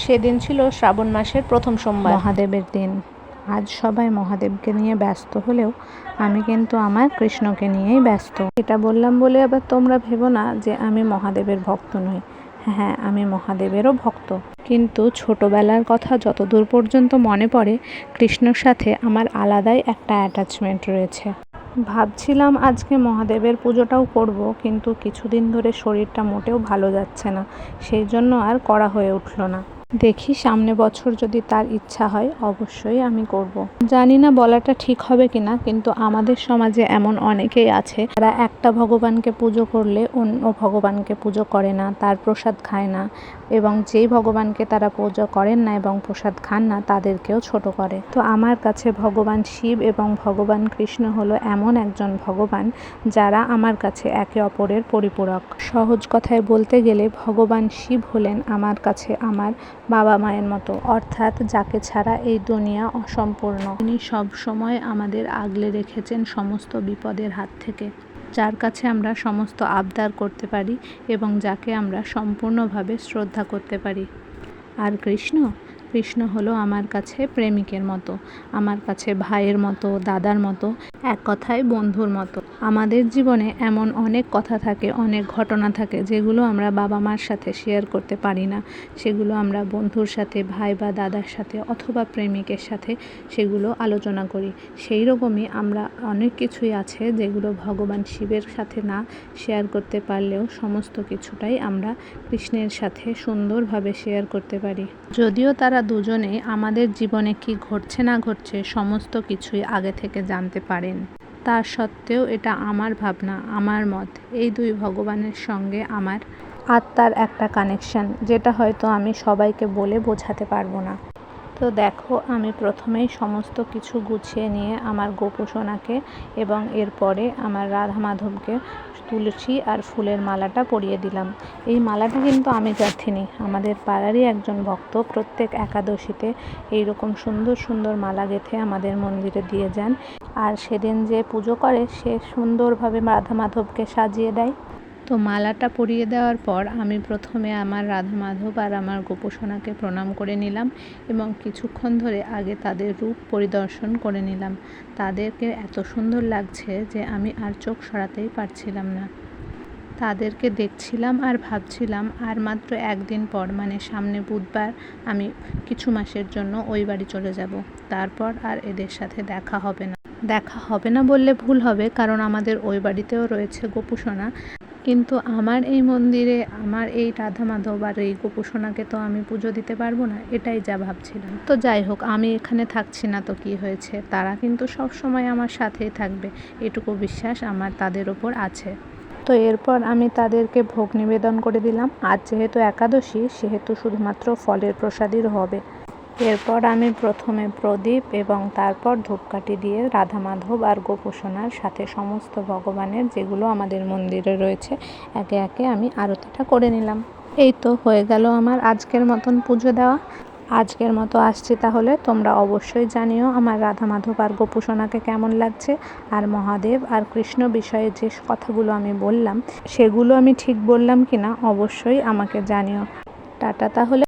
সেদিন ছিল শ্রাবণ মাসের প্রথম সোমবার, মহাদেবের দিন। আজ সবাই মহাদেবকে নিয়ে ব্যস্ত হলেও আমি কিন্তু আমার কৃষ্ণকে নিয়েই ব্যস্ত। এটা বললাম বলে আবার তোমরা ভেবো না যে আমি মহাদেবের ভক্ত নই। হ্যাঁ, আমি মহাদেবেরও ভক্ত, কিন্তু ছোটবেলার কথা যতদূর পর্যন্ত মনে পড়ে কৃষ্ণর সাথে আমার আলাদাই একটা অ্যাটাচমেন্ট রয়েছে। ভাবছিলাম আজকে মহাদেবের পুজোটাও করব, কিন্তু কিছুদিন ধরে শরীরটা মোটেও ভালো যাচ্ছে না, সেই জন্য আর করা হয়ে উঠল না। দেখি সামনে বছর যদি তার ইচ্ছা হয় অবশ্যই আমি করব। জানি না বলাটা ঠিক হবে কিনা, কিন্তু আমাদের সমাজে এমন অনেকেই আছে যারা একটা ভগবানকে পুজো করলে অন্য ভগবানকে পুজো করে না, তার প্রসাদ খায় না, এবং যেই ভগবানকে তারা পুজো করেন না এবং প্রসাদ খান না তাদেরকেও ছোট করে। তো আমার কাছে ভগবান শিব এবং ভগবান কৃষ্ণ হলো এমন একজন ভগবান যারা আমার কাছে একে অপরের পরিপূরক। সহজ কথায় বলতে গেলে ভগবান শিব হলেন আমার কাছে আমার বাবা মায়ের মতো, অর্থাৎ যাকে ছাড়া এই দুনিয়া অসম্পূর্ণ। তিনি সব সময় আমাদের আগলে রেখেছেন সমস্ত বিপদের হাত থেকে, যার কাছে আমরা সমস্ত আবদার করতে পারি এবং যাকে আমরা সম্পূর্ণভাবে শ্রদ্ধা করতে পারি। আর কৃষ্ণ হলো আমার কাছে প্রেমিকের মতো, আমার কাছে ভাইয়ের মতো, দাদার মতো, এক কথায় বন্ধুর মতো। আমাদের জীবনে এমন অনেক কথা থাকে, অনেক ঘটনা থাকে যেগুলো আমরা বাবা মার সাথে শেয়ার করতে পারি না, সেগুলো আমরা বন্ধুর সাথে, ভাই বা দাদার সাথে অথবা প্রেমিকের সাথে সেগুলো আলোচনা করি। সেই রকমই আমরা অনেক কিছুই আছে যেগুলো ভগবান শিবের সাথে না শেয়ার করতে পারলেও সমস্ত কিছুটাই আমরা কৃষ্ণের সাথে সুন্দরভাবে শেয়ার করতে পারি। যদিও তারা দুজনে আমাদের জীবনে কি ঘটছে না ঘটছে সমস্ত কিছুই আগে থেকে জানতে পারেন, তা সত্ত্বেও এটা আমার ভাবনা, আমার মত, এই দুই ভগবানের সঙ্গে আমার আত্মার একটা কানেকশন, যেটা হয়তো আমি সবাইকে বলে বোঝাতে পারবো না। তো দেখো, আমি প্রথমেই সমস্ত কিছু গুছিয়ে নিয়ে আমার গোপুসোনাকে এবং এরপরে আমার রাধা মাধবকে তুলসী আর ফুলের মালাটা পরিয়ে দিলাম। এই মালাটা কিন্তু আমি গাঁথিনি, আমাদের পাড়ারই একজন ভক্ত প্রত্যেক একাদশীতে এইরকম সুন্দর সুন্দর মালা গেঁথে আমাদের মন্দিরে দিয়ে যান, আর সেদিন যে পুজো করে সে সুন্দরভাবে রাধা মাধবকে সাজিয়ে দেয়। তো মালাটা পরিয়ে দেওয়ার পর আমি প্রথমে আমার রাধা মাধব আর আমার গোপুসোনাকে প্রণাম করে নিলাম এবং কিছুক্ষণ ধরে আগে তাদের রূপ পরিদর্শন করে নিলাম। তাদেরকে এত সুন্দর লাগছে যে আমি আর চোখ সরাতেই পারছিলাম না। তাদেরকে দেখছিলাম আর ভাবছিলাম আর মাত্র একদিন পর, মানে সামনে বুধবার, আমি কিছু মাসের জন্য ওই বাড়ি চলে যাব। তারপর আর এদের সাথে দেখা হবে না বললে ভুল হবে, কারণ আমাদের ওই বাড়িতেও রয়েছে গোপুসোনা, কিন্তু আমার এই মন্দিরে আমার এই রাধা মাধব আর এই গোপুসোনাকে তো আমি পুজো দিতে পারবো না, এটাই যা ভাবছিলাম। তো যাই হোক, আমি এখানে থাকছি না তো কি হয়েছে, তারা কিন্তু সব সময় আমার সাথেই থাকবে, এটুকু বিশ্বাস আমার তাদের ওপর আছে। তো এরপর আমি তাদেরকে ভোগ নিবেদন করে দিলাম। আজ যেহেতু একাদশী সেহেতু শুধুমাত্র ফলের প্রসাদই হবে। এরপর আমি প্রথমে প্রদীপ এবং তারপর ধূপকাঠি দিয়ে রাধা মাধব আর গোপুসোনার সাথে সমস্ত ভগবানের যেগুলো আমাদের মন্দিরে রয়েছে একে একে আমি আরতিটা করে নিলাম। এই তো হয়ে গেল আমার আজকের মতন পুজো দেওয়া। আজকের মতো আসছি তাহলে, তোমরা অবশ্যই জানিও আমার রাধা মাধব আর গোপুসোনাকে কেমন লাগছে, আর মহাদেব আর কৃষ্ণ বিষয়ে যে কথাগুলো আমি বললাম সেগুলো আমি ঠিক বললাম কিনা অবশ্যই আমাকে জানিও। টাটা তাহলে।